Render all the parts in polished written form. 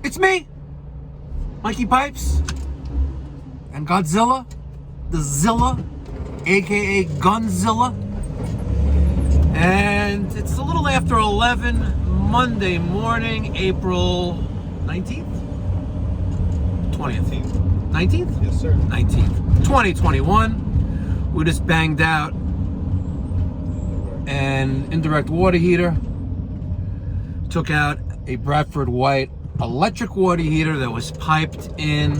It's me, Mikey Pipes, and Godzilla, the Zilla, aka Gunzilla. And it's a little after 11, Monday morning, April 19th? 20th? 19th? Yes, sir. 19th. 2021. We just banged out an indirect water heater. Took out a Bradford White electric water heater that was piped in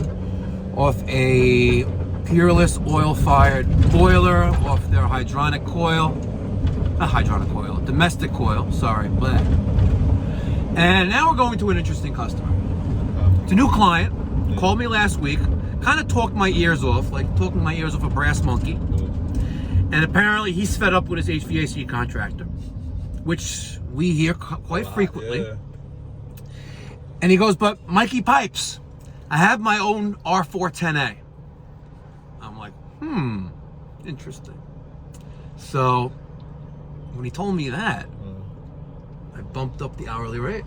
off a Peerless oil-fired boiler off their hydronic coil. Not hydronic coil, domestic coil, sorry, blah. And now we're going to an interesting customer. It's a new client, called me last week, kind of talked my ears off, like talking my ears off a brass monkey. And apparently he's fed up with his HVAC contractor, which we hear quite frequently. Yeah. And he goes, but Mikey Pipes, I have my own R410A. I'm like, interesting. So when he told me that, I bumped up the hourly rate.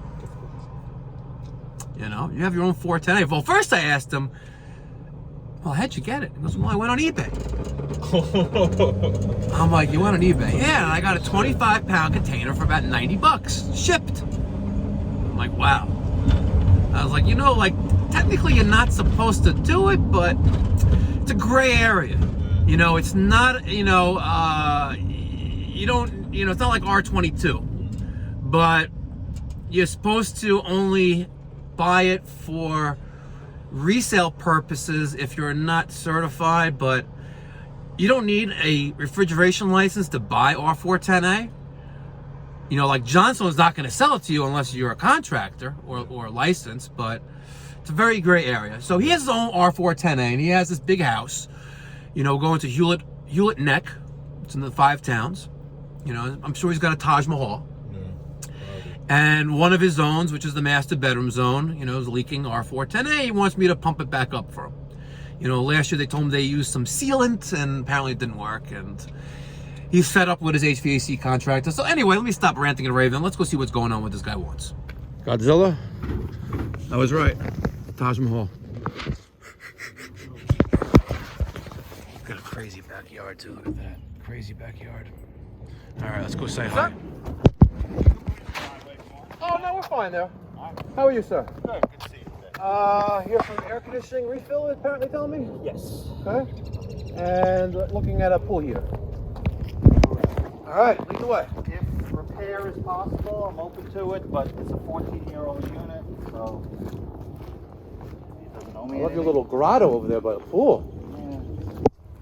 You know, you have your own 410A. Well, first I asked him, well, how'd you get it? He goes, well, I went on eBay. I'm like, you went on eBay? Yeah, and I got a 25-pound container for about 90 bucks, shipped. I'm like, wow. I was like, you know, like, technically you're not supposed to do it, but it's a gray area. You know, it's not, you know, you don't, you know, it's not like R22, but you're supposed to only buy it for resale purposes if you're not certified, but you don't need a refrigeration license to buy R410A. You know, like Johnson's not going to sell it to you unless you're a contractor or licensed, but it's a very gray area. So he has his own R410A, and he has this big house, you know, going to Hewlett Neck. It's in the 5 towns. You know, I'm sure he's got a Taj Mahal. And one of his zones, which is the master bedroom zone, you know, is leaking R410A. He wants me to pump it back up for him. You know, last year they told him they used some sealant, and apparently it didn't work. And he's fed up with his HVAC contractor. So anyway, let me stop ranting and raving. Let's go see what's going on with this guy wants. Godzilla? I was right. Taj Mahal. Got a crazy backyard too. Look at that. Crazy backyard. All right, let's go say hi. Oh, no, we're fine there. How are you, sir? Good to see you today. Here from air conditioning refill, apparently telling me? Yes. Okay. And looking at a pool heater. All right, lead the way. If repair is possible, I'm open to it, but it's a 14-year-old unit, so it doesn't owe me I love your anything. little grotto over there by the pool.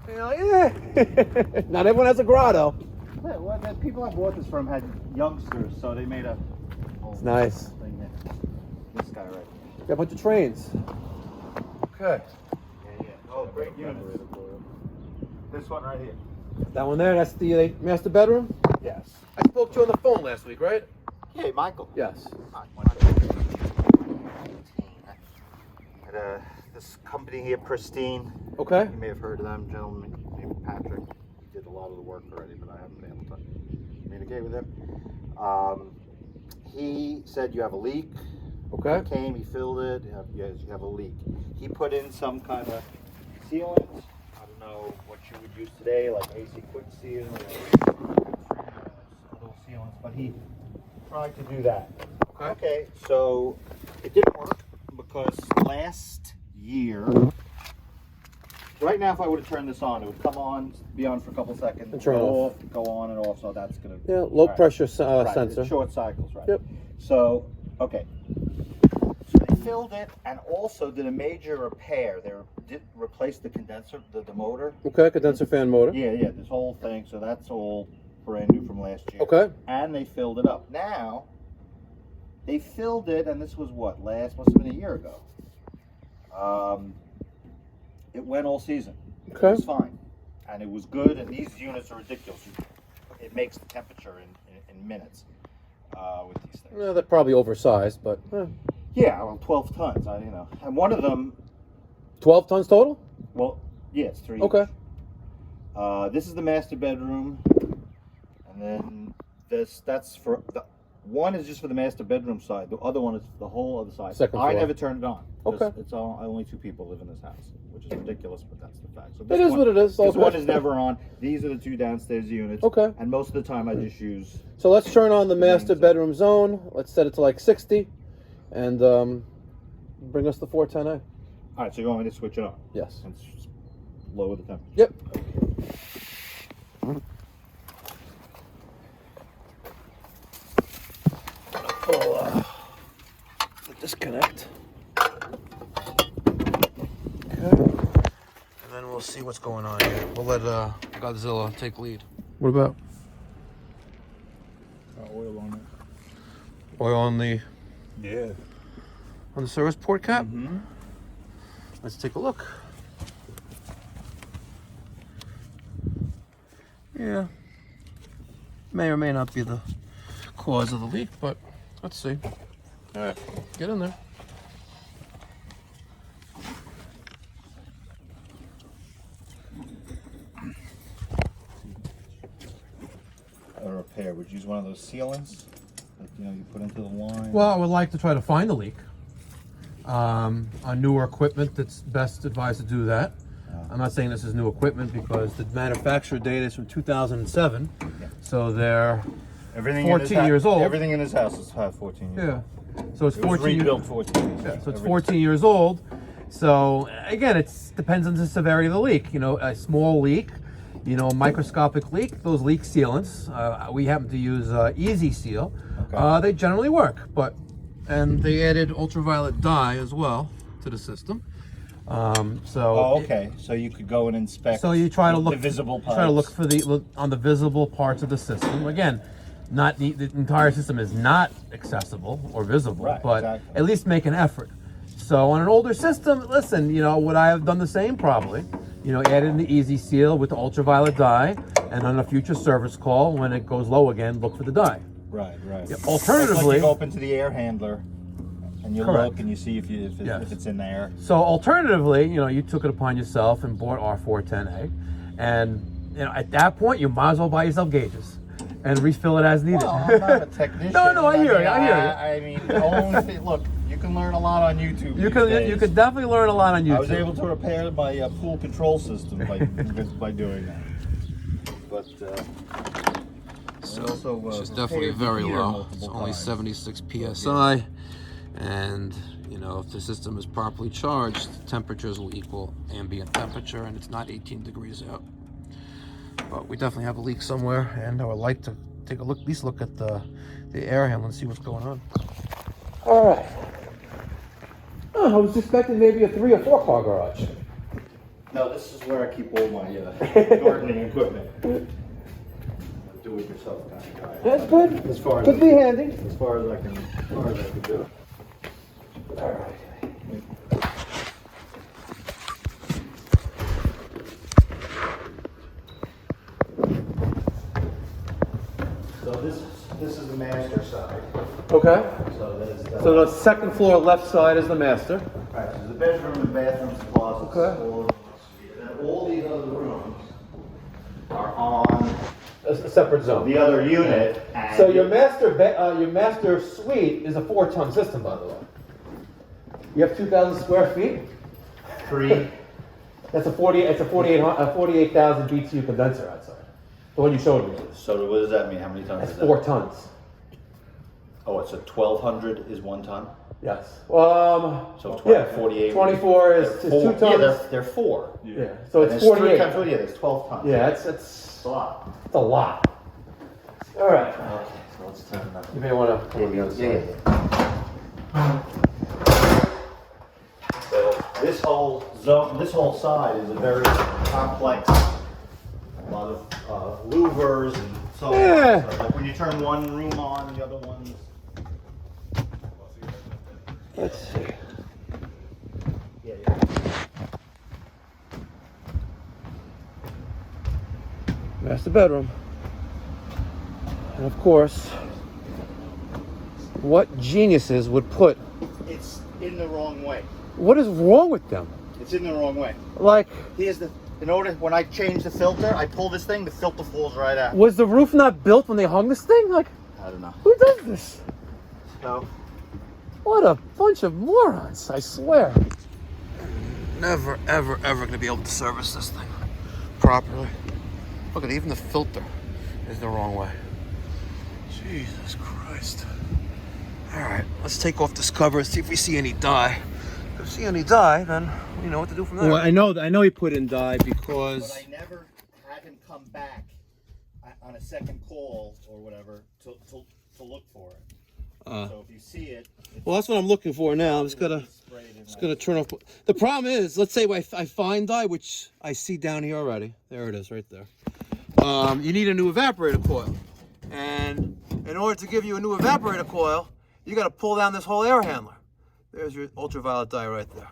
Yeah. Yeah. Not everyone has a grotto. Yeah, well, the people I bought this from had youngsters, so they made a It's nice. thing there. This guy right here. Got a bunch of trains. Okay. Yeah. Oh, great unit. This one right here. That one there, that's the master bedroom? Yes. I spoke to you on the phone last week, right? Hey, Michael. Yes. Hi. This company here, Pristine. Okay. You may have heard of them, gentleman named Patrick. He did a lot of the work already, but I haven't been able to communicate with him. He said you have a leak. Okay. He came, he filled it. You have a leak. He put in some kind of sealant. I don't know what you would use today, like AC Quick Seal or little sealants, but he tried to do that. Okay, so it didn't work because last year, right now if I would have turned this on, it would come on, be on for a couple seconds, And turn go off. go on and off, so that's going to... Yeah, low pressure Right, sensor. it's short cycles, right? Yep. So, okay. So they filled it and also did a major repair. They replaced the condenser, the motor. Okay, condenser fan motor. Yeah, this whole thing. So that's all brand new from last year. Okay. And they filled it up. Now, they filled it, and this was what? Must have been a year ago. It went all season. Okay. It was fine. And it was good, and these units are ridiculous. It makes the temperature in minutes with these things. Well, they're probably oversized, but Yeah, well, 12 tons, you know. And one of them, 12 tons total? well, yeah, it's 3 Okay. each. This is the master bedroom. And then that's for One is just for the master bedroom side. The other one is the whole other side. Second I floor. never turned it on. Okay. It's only 2 people live in this house, which is ridiculous, but that's the fact. So It is what it is. This Okay. one is never on. These are the 2 downstairs units. Okay. And most of the time, I just use. So let's turn on the master bedroom zone. Let's set it to like 60, and bring us the 410A. All right. So you want me to switch it on? Yes. And lower the temperature. Yep. Oh, the disconnect. Okay. And then we'll see what's going on here. We'll let Godzilla take lead. What about Oil on it. Oil on the Yeah. service port cap. Mm-hmm. Let's take a look. Yeah. May or may not be the cause of the leak, but let's see. All right, get in there. A repair. Would you use one of those sealants? Like, you put into the line. Well, I would like to try to find the leak. On newer equipment, that's best advised to do that. I'm not saying this is new equipment because the manufacturer data is from 2007, so they're Everything 14 years old. Everything in this house is 14 years old. So it's It was 14 rebuilt 14 years. Yeah, so it's 14 years old. So again, it depends on the severity of the leak. A small leak, a microscopic leak, those leak sealants, we happen to use Easy Seal. Okay. They generally work, and they added ultraviolet dye as well to the system. Okay. So you could go and inspect. So you try to look the visible pipes. Try to look for on the visible parts of the system. Again, not the entire system is not accessible or visible, Right, but exactly. at least make an effort. So on an older system, listen, would I have done the same? Probably. Add in the Easy Seal with the ultraviolet dye, and on a future service call, when it goes low again, look for the dye. Right. Yeah, It's alternatively, like you go up into the air handler, and you Correct. look and you see if it's in there. So alternatively, you took it upon yourself and bought R410A, and at that point, you might as well buy yourself gauges and refill it as needed. Well, I'm not a technician. No, I hear you. I mean, the only thing, look, you can learn a lot on YouTube. You could definitely learn a lot on YouTube. I was able to repair my pool control system by doing that. But It's definitely very low. It's only 76 psi, and if the system is properly charged, temperatures will equal ambient temperature, and it's not 18 degrees out. But we definitely have a leak somewhere, and I would like to take a look, at least look at the air handle and see what's going on. All right. Oh, I was expecting maybe a 3 or 4 car garage. No, this is where I keep all my gardening equipment. Do-it-yourself kind of guy. That's good. As far as Could be handy. as far as I can do. All right. So this is the master side. Okay. So there's So the second floor left side is the master. right, so the bedroom and bathrooms, closets, Okay. and all these other rooms are on A separate zone. the other unit. And So your master suite is a 4-ton system, by the way. You have 2,000 square feet. 3. That's a 48,000 BTU condenser outside. The one you showed me. So what does that mean? How many tons That's is that? 4 tons. Oh, it's a 1,200 is 1 ton. Yes. So 20, 48. 24 is They're 2 four. tons. Yeah, they're 4. Yeah. So And it's there's 3 48. times 40. Yeah, there's 12 tons. Yeah, It's it's a lot. a lot. All right. Okay, so let's turn it up. You may want to go the other side. So this whole zone, this whole side is a very complex. A lot of louvers and so on. Yeah. So like when you turn one room on, the other one's. Let's see. Yeah. Master bedroom. And of course, what geniuses would put, It's in the wrong way. what is wrong with them? It's in the wrong way. Like, When I change the filter, I pull this thing, the filter falls right out. was the roof not built when they hung this thing? Like, I don't know. Who does this? So, What a bunch of morons, I swear. Never, ever, ever gonna be able to service this thing properly. Look at even the filter is the wrong way. Jesus Christ. All right, let's take off this cover and see if we see any dye. If we see any dye, then we know what to do from there. Well, I know he put in dye because... but I never had him come back on a second call or whatever to look for it. So if you see it, Well, that's what I'm looking for now. I'm just gonna turn off. The problem is, let's say I find dye, which I see down here already. There it is, right there. You need a new evaporator coil, and in order to give you a new evaporator coil, you got to pull down this whole air handler. There's your ultraviolet dye right there.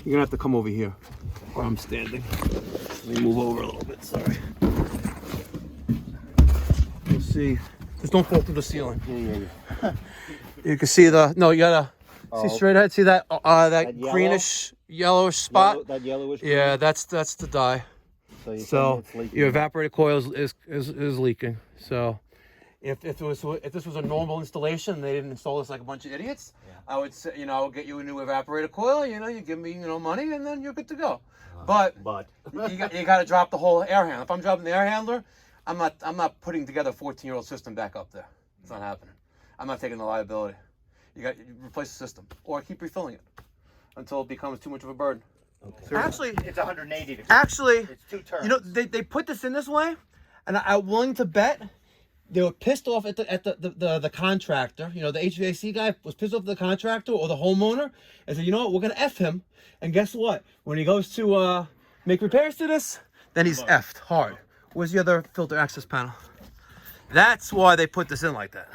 You're gonna have to come over here where I'm standing. Let me move over a little bit, sorry. You'll see. Just don't fall through the ceiling. yeah. You can see no, you gotta see straight ahead. See that That greenish, yellowish spot? That yellowish. Yeah, that's the dye. So your evaporator coil is leaking. So if this was a normal installation, they didn't install this like a bunch of idiots. Yeah. I would say, I would get you a new evaporator coil. You give me money, and then you're good to go. But you got to drop the whole air handler. If I'm dropping the air handler, I'm not putting together a 14-year-old system back up there. It's not happening. I'm not taking the liability. You replace the system or keep refilling it until it becomes too much of a burden. Okay. Actually, it's 180 degrees. Actually, it's 2 turns. They put this in this way, and I'm willing to bet they were pissed off at the contractor. The HVAC guy was pissed off at the contractor or the homeowner, and said, you know what, we're gonna F him. And guess what? When he goes to make repairs to this, then he's F'd hard. Where's the other filter access panel? That's why they put this in like that.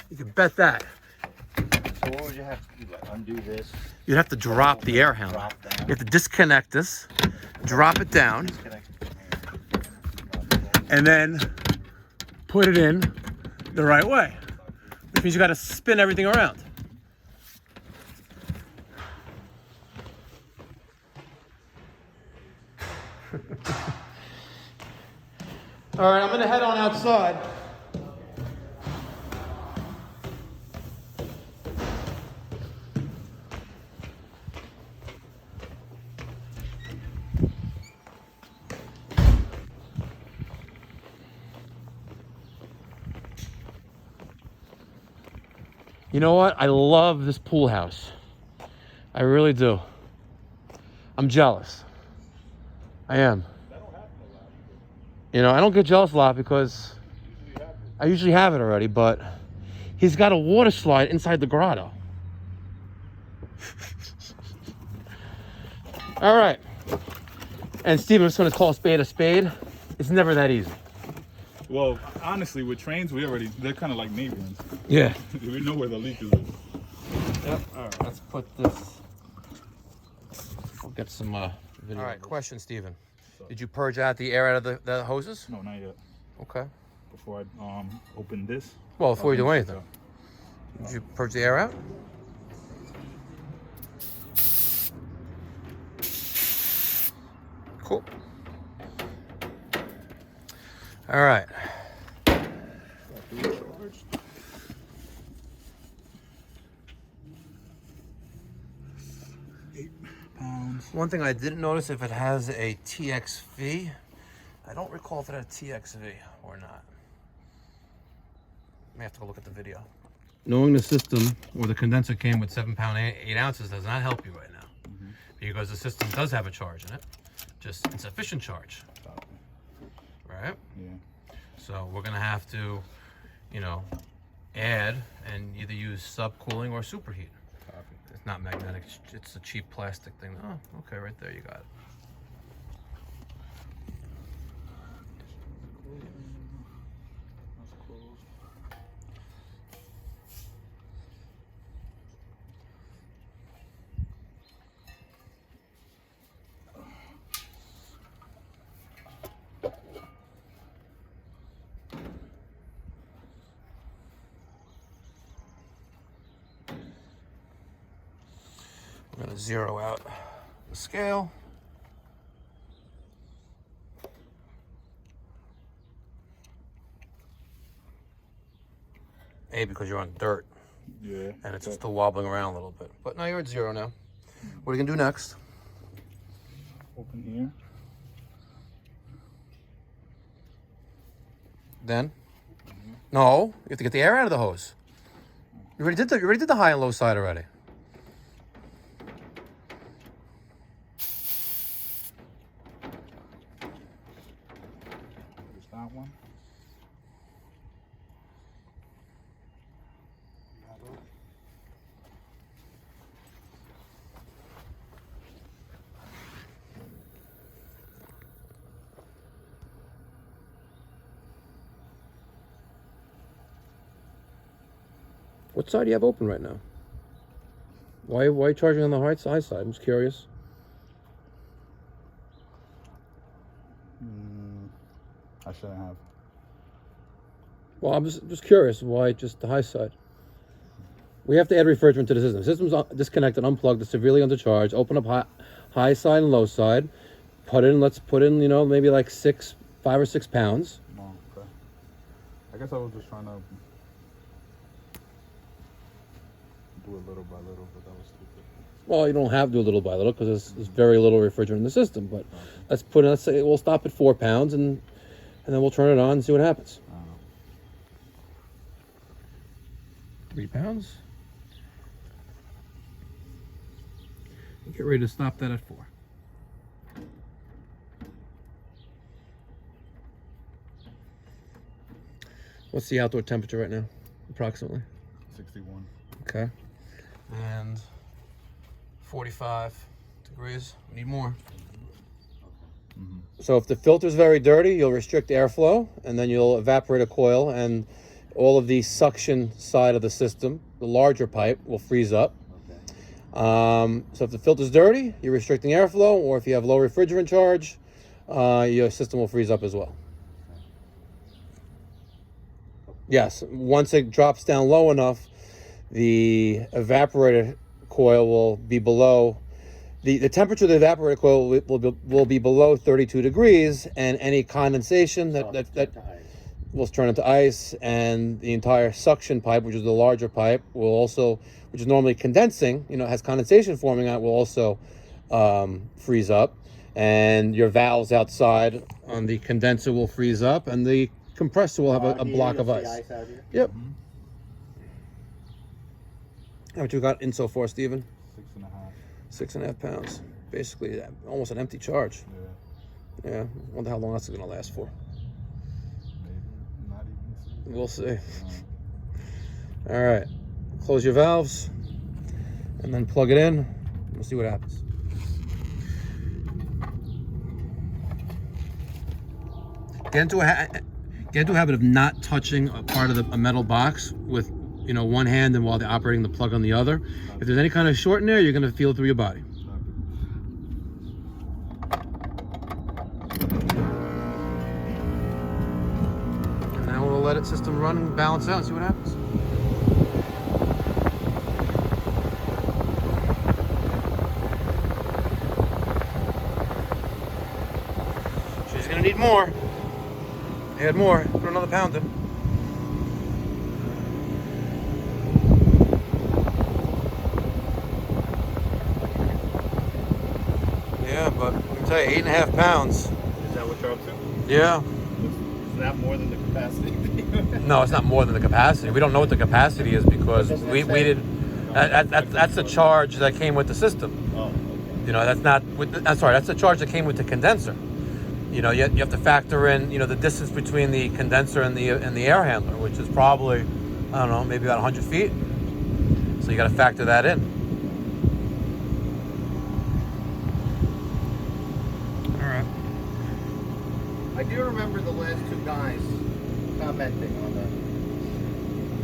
You can bet that. So what would you have to do? Like undo this? You'd have to drop the air handler. You have to disconnect this, drop it down, and then put it in the right way. Which means you got to spin everything around. All right, I'm gonna head on outside. You know what? I love this pool house. I really do. I'm jealous. I am. I don't get jealous a lot because I usually have it already, but he's got a water slide inside the grotto. All right. And Steve, I'm just going to call a spade a spade. It's never that easy. Well, honestly, with trains, they're kind of like neighbors. Yeah. We know where the leak is. Yep. All right, let's put this. We'll get some video. All right, question, Steven. Did you purge out the air out of the hoses? No, not yet. Okay. Before I open this. Well, before you do anything. Did you purge the air out? Cool. All right. 8 pounds. One thing I didn't notice if it has a TXV. I don't recall if it had a TXV or not. May have to go look at the video. Knowing the system where the condenser came with 7 pound 8 ounces does not help you right now, because the system does have a charge in it, just insufficient charge. Right? Yeah. So we're gonna have to, add and either use subcooling or superheat. It's not magnetic, it's a cheap plastic thing. Oh, okay, right there, you got it. I'm gonna zero out the scale. A, because you're on dirt. Yeah. And it's still wobbling around a little bit. But now you're at zero now. What are you gonna do next? Open here. Then? No, you have to get the air out of the hose. You already did the high and low side already. There's that one. What side do you have open right now? Why are you charging on the high side? I'm just curious. I shouldn't have. Well, I'm just curious. Why just the high side? We have to add refrigerant to the system. The system's disconnected, unplugged, it's severely undercharged. Open up high side and low side. Let's put in, maybe like 5 or 6 pounds. Oh, okay. I guess I was just trying to do it little by little, but that was stupid. Well, you don't have to do little by little because there's very little refrigerant in the system. But let's say we'll stop at 4 pounds and then we'll turn it on and see what happens. 3 pounds. Get ready to stop that at 4. What's the outdoor temperature right now, approximately? 61. Okay. And 45 degrees. We need more. So if the filter's very dirty, you'll restrict airflow, and then you'll evaporate a coil, and all of the suction side of the system, the larger pipe, will freeze up. So if the filter's dirty, you're restricting airflow, or if you have low refrigerant charge, your system will freeze up as well. Yes, once it drops down low enough, the evaporator coil will be below, the temperature of the evaporator coil will be below 32 degrees, and any condensation that will turn into ice, and the entire suction pipe, which is the larger pipe, will also, which is normally condensing, has condensation forming on it, will also freeze up, and your valves outside on the condenser will freeze up, and the compressor will have a block of ice. Yep. How much you got in so far, Steven? 6.5. 6.5 pounds. Basically, almost an empty charge. Yeah. Yeah. Wonder how long that's going to last for. Maybe not even. We'll see. All right. Close your valves, and then plug it in. We'll see what happens. Get into a habit of not touching a part of a metal box with one hand, and while they're operating the plug on the other. If there's any kind of short in there, you're going to feel it through your body. And now we'll let it system run and balance out and see what happens. She's going to need more. Add more. Put another pound in. Yeah, but let me tell you, 8.5 pounds. Is that what you're up to? Yeah. Is that more than the capacity? No, it's not more than the capacity. We don't know what the capacity is because we did. That's the charge that came with the system. Oh, okay. That's not. I'm sorry. That's the charge that came with the condenser. You have to factor in the distance between the condenser and the air handler, which is probably, I don't know, maybe about 100 feet. So you got to factor that in. All right. I do remember the last 2 guys commenting on the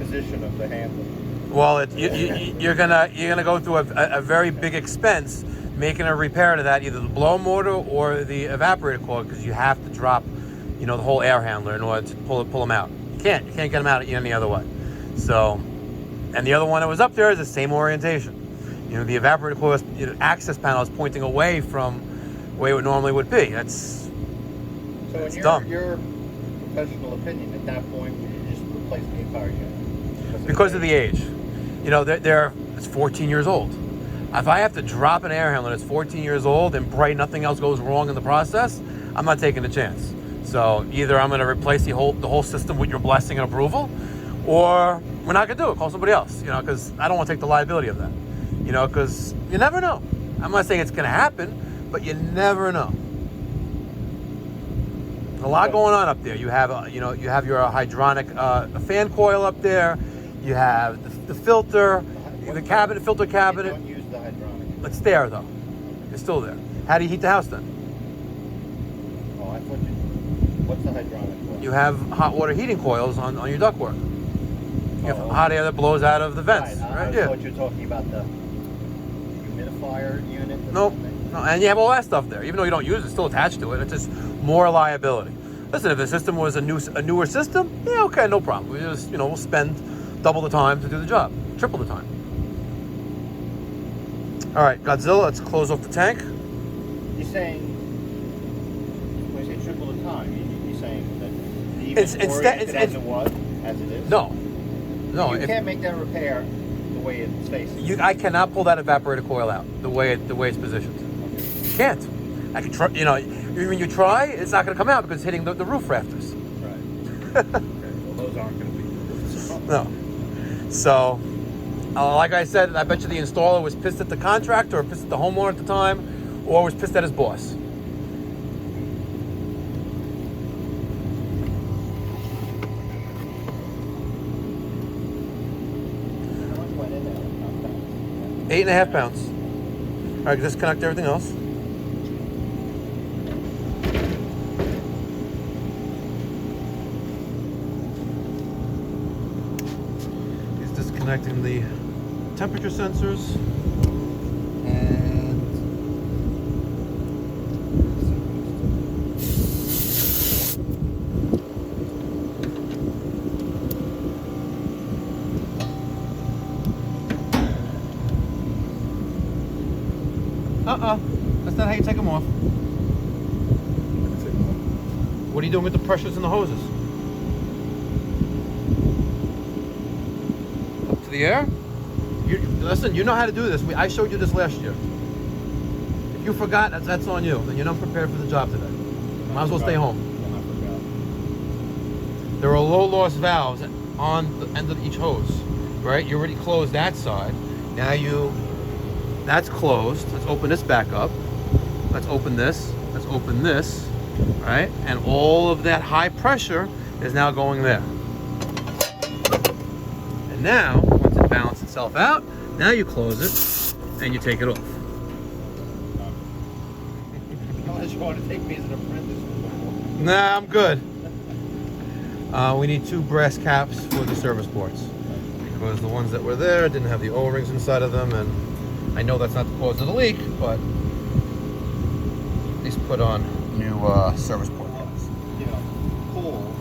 position of the handle. Well, you're gonna go through a very big expense making a repair to that, either the blow motor or the evaporator coil, because you have to drop, the whole air handler in order to pull them out. You can't get them out any other way. So, and the other one that was up there is the same orientation. You know, the evaporator coil, access panel is pointing away from where it normally would be. That's dumb. Your professional opinion, at that point, would you just replace the entire unit? Because of the age. You know, it's 14 years old. If I have to drop an air handler that's 14 years old and pray nothing else goes wrong in the process, I'm not taking a chance. So either I'm going to replace the whole system with your blessing and approval, or we're not going to do it. Call somebody else. You know, because I don't want to take the liability of that. You know, because you never know. I'm not saying it's going to happen, but you never know. A lot going on up there. You have, you have your hydronic fan coil up there. You have the filter, the cabinet, filter cabinet. Don't use the hydronic. It's there though. It's still there. How do you heat the house then? Oh, I thought what's the hydronic for? You have hot water heating coils on your ductwork. You have hot air that blows out of the vents, right? I thought you were talking about the humidifier unit. Nope. No, and you have all that stuff there. Even though you don't use it, it's still attached to it. It's just more liability. Listen, if the system was a newer system, yeah, okay, no problem. We just, we'll spend double the time to do the job, triple the time. All right, Godzilla, let's close off the tank. You're saying, when you say triple the time, you're saying that the instead as it is? No. You can't make that repair the way it's facing. I cannot pull that evaporator coil out the way it's positioned. You can't. I can try. When you try, it's not going to come out because it's hitting the roof rafters. Right. Okay. Well, those aren't going to be. No. So, like I said, I bet you the installer was pissed at the contractor or pissed at the homeowner at the time, or was pissed at his boss. Eight and a half pounds. All right, disconnect everything else. He's disconnecting the temperature sensors. That's not how you take them off. What are you doing with the pressures and the hoses? Up to the air? Listen, you know how to do this. I showed you this last year. If you forgot, that's on you. Then you're not prepared for the job today. Might as well stay home. There are low loss valves on the end of each hose, right? You already closed that side. Now that's closed. Let's open this back up. Let's open this. Let's open this, right? And all of that high pressure is now going there. And now, once it balances itself out, now you close it and you take it off. Unless you want to take me as an apprentice. Nah, I'm good. We need 2 brass caps for the service ports because the ones that were there didn't have the O-rings inside of them, and I know that's not the cause of the leak, but at least put on new service port caps. Cool.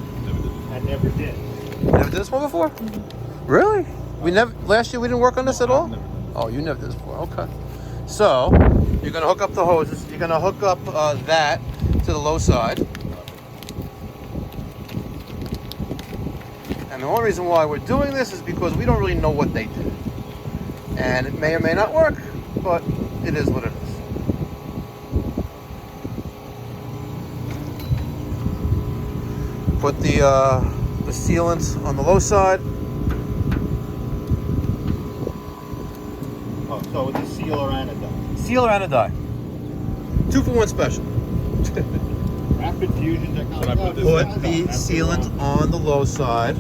I never did. You never did this one before? Really? Last year we didn't work on this at all? Oh, you never did this before, okay. So, you're gonna hook up the hoses, you're gonna hook up that to the low side. And the only reason why we're doing this is because we don't really know what they did. And it may or may not work, but it is what it is. Put the sealant on the low side. Oh, so it's a sealer and a die. Sealer and a die. 2-for-1 special. Rapid fusion technology. Put the sealant on the low side.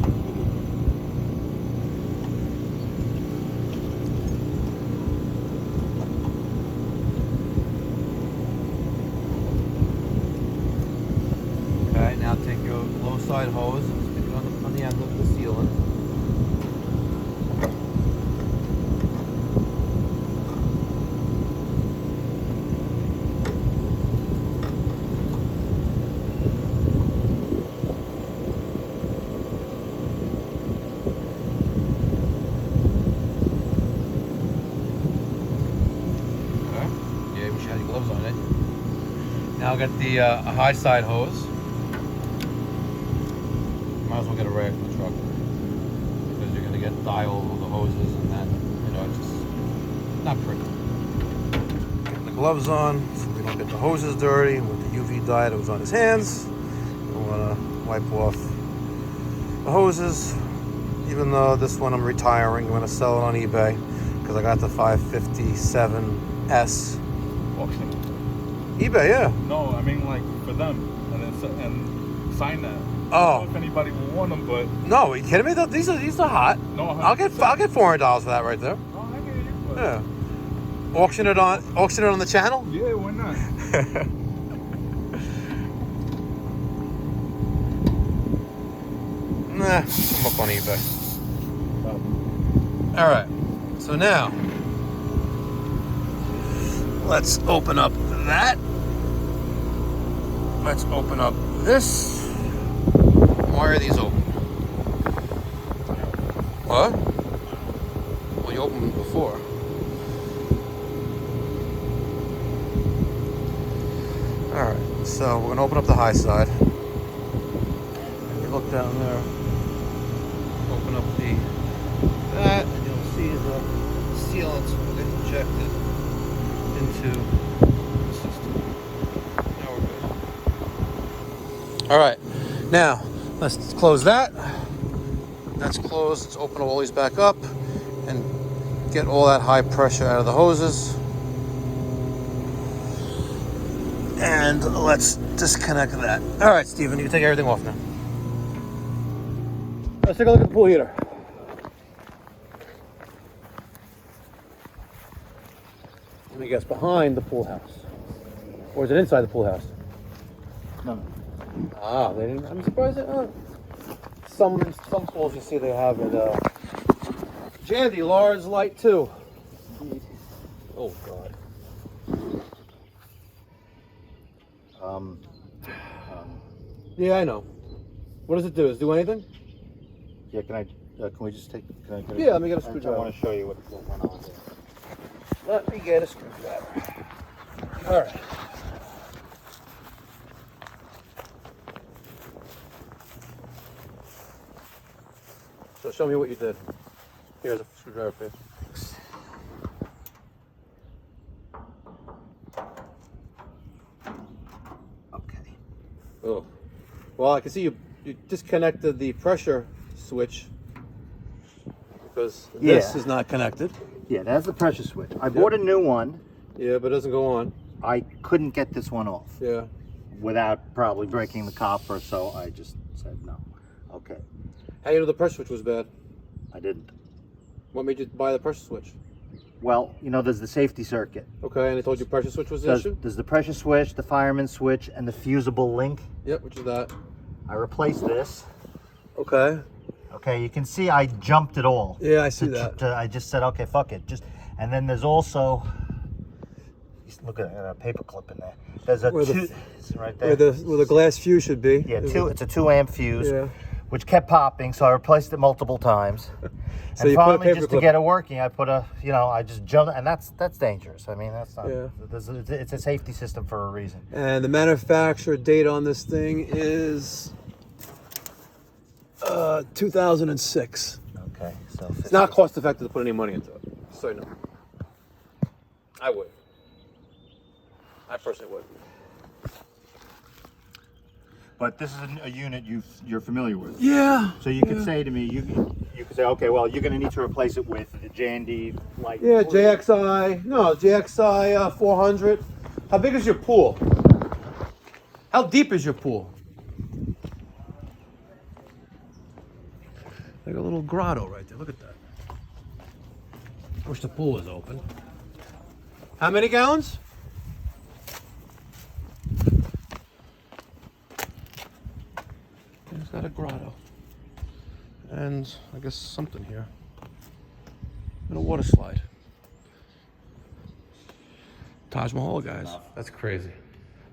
Okay, now take your low side hose and stick it on the end of the sealant. I'll get the high side hose. Might as well get a rag from the truck because you're gonna get dye all over the hoses and that, you know, it's just not pretty. Getting the gloves on so we don't get the hoses dirty with the UV dye that was on his hands. I wanna wipe off the hoses. Even though this one I'm retiring, I'm gonna sell it on eBay because I got the 557S. Auction. eBay, yeah. No, I mean like for them, and then sign that. I Oh. don't know if anybody will want them, but No, are you kidding me? These are hot. no, I'll get $400 for that right there. No, I get you. But Yeah. Auction it on the channel? yeah, why not? Nah, I'm up on eBay. All right, so now let's open up that. Let's open up this. Why are these open? What? Well, you opened them before. All right, so we're gonna open up the high side. And you look down there. Open up that, and you'll see the sealants will get injected into the system. Now we're good. All right, now let's close that. That's closed. Let's open all these back up and get all that high pressure out of the hoses. And let's disconnect that. All right, Steven, you can take everything off now. Let's take a look at the pool heater. Let me guess, behind the pool house. Or is it inside the pool house? No. Ah, they didn't. I'm surprised that some pools you see they have it. Jandy, large light too. Oh God. Yeah, I know. What does it do? Does it do anything? Yeah, can we just take? Can I get Yeah, let me get a I screwdriver. want to show you what went on there. Let me get a screwdriver. All right. So show me what you did. Here's a screwdriver, please. Okay. Oh. Well, I can see you disconnected the pressure switch because this Yeah. is not connected. Yeah, that's the pressure switch. I bought a new one. Yeah, but it doesn't go on. I couldn't get this one off Yeah. without probably breaking the copper, so I just said no. Okay, How do you know the pressure switch was bad? I didn't. What made you buy the pressure switch? Well, you know, there's the safety circuit. Okay, and they told you pressure switch was the There's, issue? there's the pressure switch, the fireman switch, and the fusible link. Yep, which is that. I replaced this. Okay. Okay, you can see I jumped it all. Yeah, I see that. I just said, okay, fuck it. And then there's also, look at a paper clip in there. There's a Where it's right there. where the glass fuse should be. Yeah, it's a 2 amp fuse, Yeah. which kept popping, so I replaced it multiple times. So And you put a finally, paper just clip- to get it working, I put I just jumped, and that's dangerous. I mean, that's not. Yeah. It's a safety system for a reason. And the manufacturer date on this thing is 2006. Okay, so It's not cost effective to put any money into it. So no. I would. I personally would. But this is a unit you're familiar with. Yeah. So you could say to me, you could say, okay, well, you're going to need to replace it with the Jandy light. Yeah, JXI 400. How big is your pool? How deep is your pool? Like a little grotto right there. Look at that. Wish the pool was open. How many gallons? It's got a grotto. And I guess something here. And a water slide. Taj Mahal, guys. That's crazy.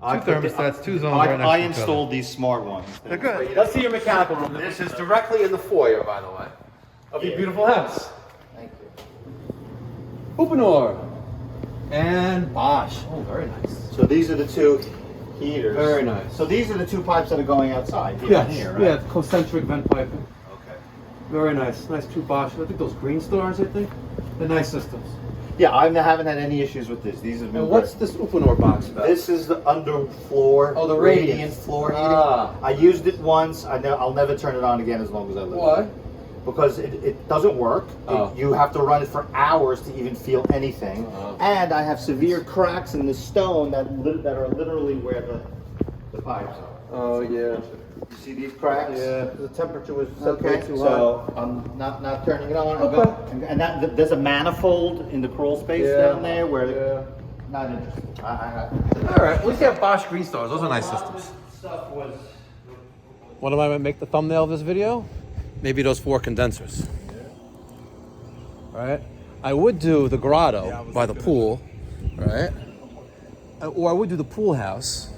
Two thermostats, 2 zones right next to I each installed these smart ones. other. They're good. Let's see your mechanical room. This is directly in the foyer, by the way, of your beautiful house. Thank you. Upanor and Bosch. Oh, very nice. So these are the two heaters. Very nice. So these are the 2 pipes that are going outside here Yes, and here, right? yeah, concentric vent piping. Okay. Very nice. Nice 2 Bosch. I think those green stars, I think. They're nice systems. Yeah, I haven't had any issues with this. These have been And what's great. this Uponor box about? This is the underfloor. Oh, the radiant radiant. floor heating. Ah. I used it once. I'll never turn it on again as long as I live. Why? Because it doesn't work. Oh. You have to run it for hours to even feel anything. Oh. And I have severe cracks in the stone that are literally where the pipes are. Oh, yeah. You see these cracks? Yeah, the temperature was set way Okay, too so I'm not turning it on. Okay. And there's a manifold in the crawl space Yeah. down there where Yeah. not interested. All right, at least you have Bosch green stars. Those are nice systems. Stuff was. What am I going to make the thumbnail of this video? Maybe those 4 condensers. Right? I would do the grotto by the pool, right? Or I would do the pool house.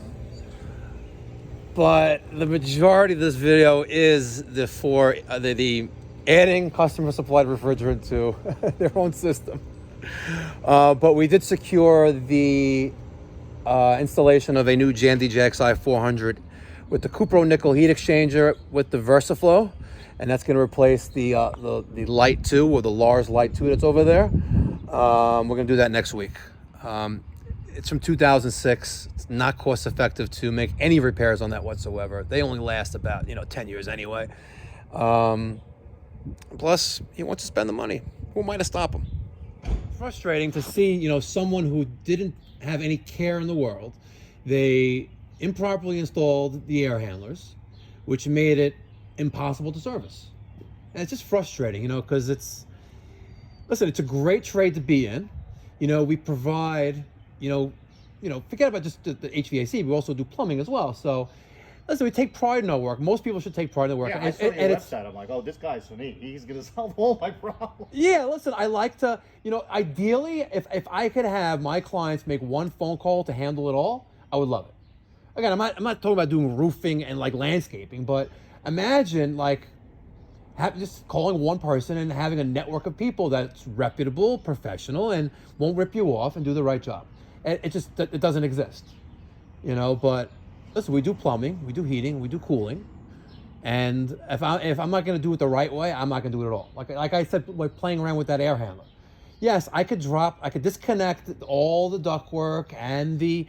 But the majority of this video is the adding customer supplied refrigerant to their own system. But we did secure the installation of a new Jandy JXI 400 with the Puron nickel heat exchanger with the VersaFlow, and that's going to replace the Light 2 or the Lars Light 2 that's over there. We're going to do that next week. It's from 2006. It's not cost effective to make any repairs on that whatsoever. They only last about 10 years anyway. Plus, he wants to spend the money. Who am I to stop him? Frustrating to see someone who didn't have any care in the world. They improperly installed the air handlers, which made it impossible to service. And it's just frustrating, because it's a great trade to be in. We provide, forget about just the HVAC, we also do plumbing as well. So, listen, we take pride in our work. Most people should take pride in their work. Yeah, I saw your website. I'm like, oh, this guy's for me. He's gonna solve all my problems. Yeah, listen, I like to, ideally, if I could have my clients make one phone call to handle it all, I would love it. Again, I'm not talking about doing roofing and landscaping, but imagine just calling one person and having a network of people that's reputable, professional, and won't rip you off and do the right job. It doesn't exist, but listen, we do plumbing, we do heating, we do cooling. And if I'm not going to do it the right way, I'm not going to do it at all. Like I said, like playing around with that air handler. Yes, I could disconnect all the ductwork and the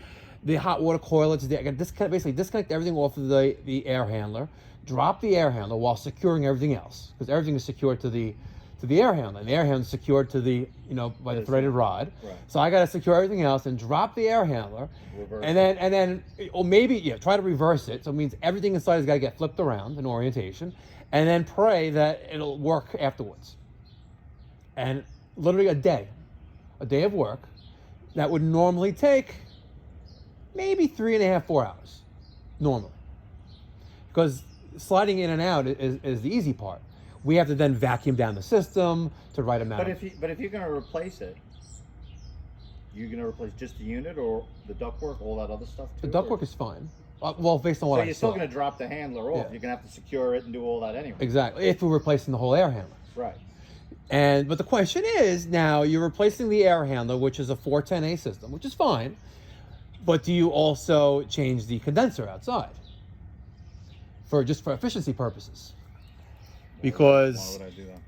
hot water coil. I could disconnect everything off of the air handler, drop the air handler while securing everything else, because everything is secured to the air handler, and the air handler is secured to the by the threaded rod. Right. So I got to secure everything else and drop the air handler, and then or maybe try to reverse it. So it means everything inside has got to get flipped around in orientation, and then pray that it'll work afterwards. And literally a day of work that would normally take maybe 3.5, 4 hours, normally, because sliding in and out is the easy part. We have to then vacuum down the system to the right amount. But if you're going to replace it, you're going to replace just the unit or the ductwork, all that other stuff too? The ductwork is fine. Well, based on what I saw. So you're still going to drop the handler off. Yeah. You're going to have to secure it and do all that anyway. Exactly. If we're replacing the whole air handler. Right. But the question is, now you're replacing the air handler, which is a 410A system, which is fine. But do you also change the condenser outside for efficiency purposes? Because why would I do that?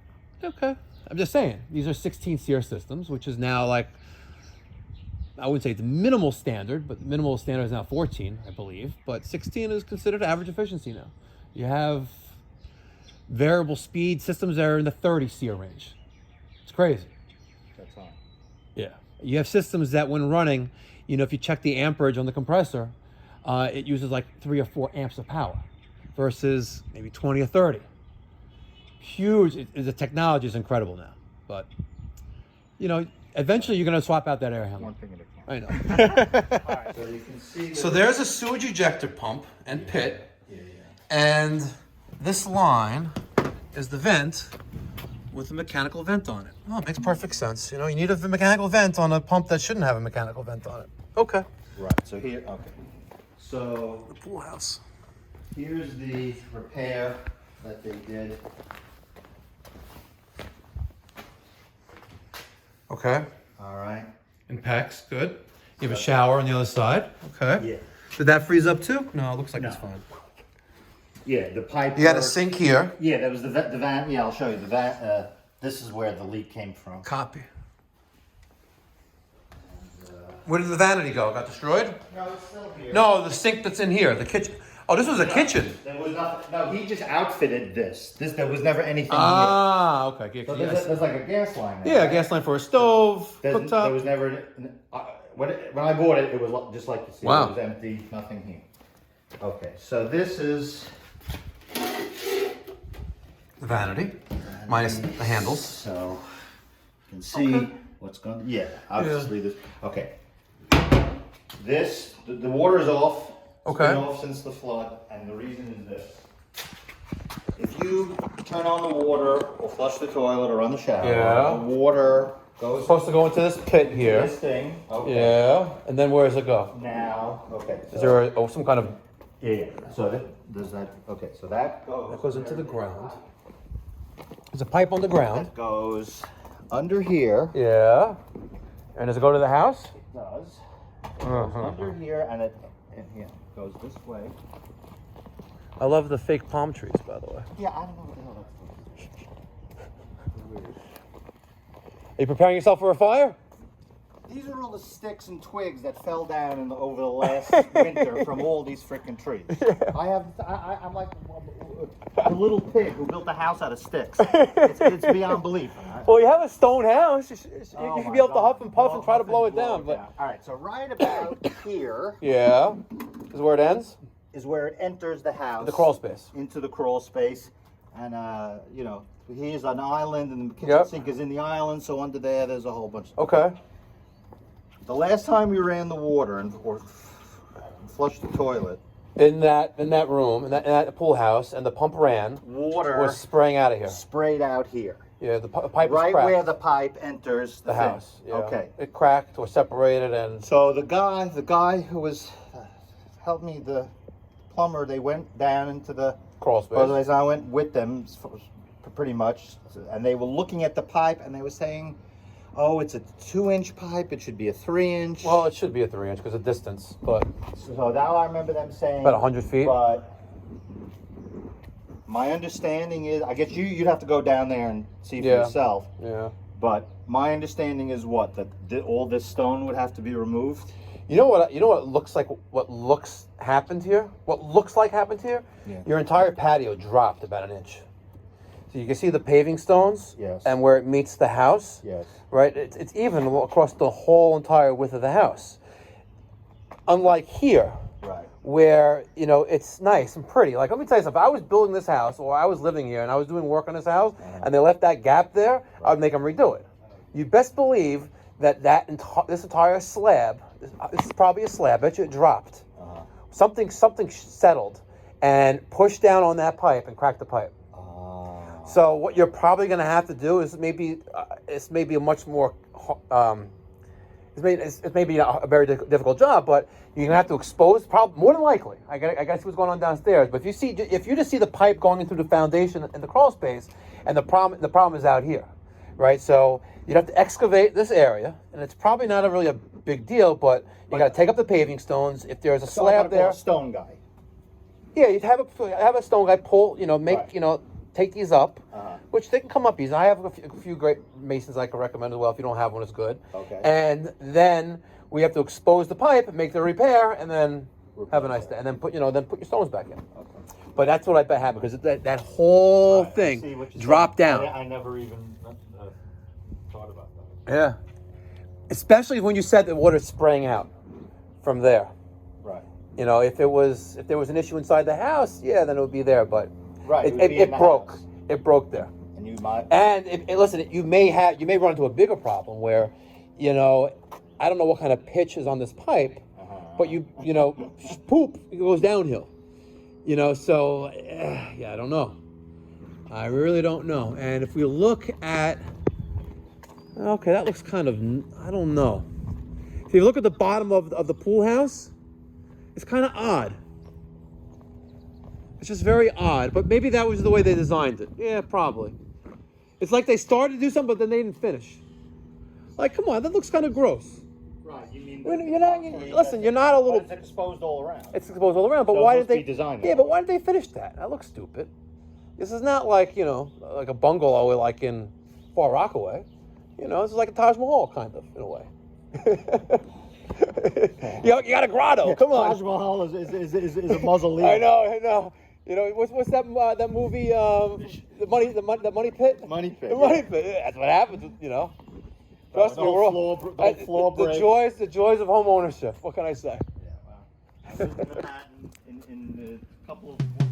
Okay, I'm just saying these are 16 SEER systems, which is now I wouldn't say it's minimal standard, but minimal standard is now 14, I believe. But 16 is considered average efficiency now. You have variable speed systems that are in the 30 SEER range. It's crazy. That's high. Yeah, you have systems that when running, if you check the amperage on the compressor, it uses 3 or 4 amps of power versus maybe 20 or 30. Huge. The technology is incredible now, but eventually you're going to swap out that air handler. One thing at a time. I know. All right, so you can see. So there's a sewage ejector pump and pit, and this line is the vent with a mechanical vent on it. Oh, it makes perfect sense. You need a mechanical vent on a pump that shouldn't have a mechanical vent on it. Okay. Right. So here. Okay. So the pool house. Here's the repair that they did. Okay. All right. And PEX, good. You have a shower on the other side. Okay. Yeah. Did that freeze up too? No, it looks like it's No. fine. Yeah, the pipe. You got a sink here. Yeah, that was the van. Yeah, I'll show you the van. This is where the leak came from. Copy. Where did the vanity go? Got destroyed? No, it's still here. No, the sink that's in here, the kitchen. Oh, this was a kitchen. There was nothing. No, he just outfitted this. There was never anything Ah, okay. here. So Yes. there's like a gas line there. Yeah, a gas line for a stove, There cooktop. was never. When I bought it, it was just like this. Wow. It was empty, nothing here. Okay, so this is The vanity, minus the handles. So you can see what's going. Yeah, obviously this. Okay. This the water is off. It's Okay. been off since the flood, and the reason is this. If you turn on the water or flush the toilet or run the shower, Yeah. the water goes Supposed to go into this pit to here. this thing. Okay. Yeah, and then where does it go? Now, okay. Is there some kind of... Yeah. So does that? Okay. So that goes. That goes into the ground. There's a pipe on the ground. That goes under here. Yeah. And does it go to the house? It does. It goes Uh-huh. under here, and it goes this way. I love the fake palm trees, by the way. Yeah, I don't know what the hell that's for. Are you preparing yourself for a fire? These are all the sticks and twigs that fell down over the last winter from all these freaking trees. I'm like the little pig who built a house out of sticks. It's beyond belief. Well, you have a stone house. You should Oh be my able to God. huff and puff and try to blow it down. But All right, so right about here yeah, is where it ends. is where it enters the house. The crawl space. Into the crawl space, and here's an island, and the kitchen Yep. sink is in the island. So under there's a whole bunch. Okay. The last time we ran the water or flushed the toilet, In that room, in that pool house, and the pump ran. water Was spraying out of here. sprayed out here, Yeah, the pipe was right cracked. where the pipe enters the thing. house. Yeah. Okay. It cracked or separated, and So the guy who was helped me, the plumber, they went down into the crawl space. otherwise I went with them pretty much, and they were looking at the pipe, and they were saying, "Oh, it's a 2-inch pipe. It should be a 3-inch." Well, it should be a 3-inch because of distance, but So now I remember them saying about 100 feet. But my understanding is, I guess you'd have to go down there and see for Yeah. yourself. Yeah. But my understanding is that all this stone would have to be removed. You know what? You know what looks like happened here. What looks like happened here? Yeah. Your entire patio dropped about an inch. So you can see the paving stones. Yes. And where it meets the house. Yes. Right. It's even across the whole entire width of the house. Unlike here, Right. where it's nice and pretty. Like, let me tell you something. If I was building this house, or I was living here and I was doing work on this house, and they left that gap there, I would make them redo it. You best believe that this entire slab, this is probably a slab. I bet you it dropped. Something settled and pushed down on that pipe and cracked the pipe. So what you're probably going to have to do is maybe a much more it's maybe a very difficult job, but you're gonna have to expose, more than likely. I gotta see what's going on downstairs. But if you just see the pipe going into the foundation in the crawl space, and the problem is out here, right? So you'd have to excavate this area, and it's probably not really a big deal, but you gotta take up the paving stones. If there's a slab there, A stone guy. yeah, you'd have a stone guy pull, make Right. take these up, which they can come up easy. I have a few great masons I can recommend as well. If you don't have one, it's good. Okay. And then we have to expose the pipe, make the repair, and then have a nice day. And then put your stones back in. Okay. But that's what I bet happened because that whole I see thing what you're dropped saying. down. I never even thought about that. Yeah. Especially when you said the water's spraying out from there. Right. If there was an issue inside the house, yeah, then it would be there. But Right. would be in it the broke. house. It broke there. And you might. And listen, you may run into a bigger problem where, I don't know what kind of pitch is on this pipe, but poop, it goes downhill. So yeah, I don't know. I really don't know. And if we look at, okay, that looks kind of, I don't know. If you look at the bottom of the pool house, it's kind of odd. It's just very odd, but maybe that was the way they designed it. Yeah, probably. It's like they started to do something, but then they didn't finish. Like, come on, that looks kind of gross. Right. You mean mean, you're not. Listen, you're not a little. It's exposed all around. It's exposed all around. But So it why must did they be designed Yeah, that but way. why did they finish that? That looks stupid. This is not like like a bungalow like in Far Rockaway. This is like a Taj Mahal kind of in a way. you got a grotto. Come on. Taj Mahal is a mausoleum. I know. What's that movie? The money pit. Money pit. The money pit. Yeah, that's what happens. Trust The me, whole we're all, floor- the floor break. the joys of home ownership. What can I say? Yeah, wow. I was in Manhattan in a couple of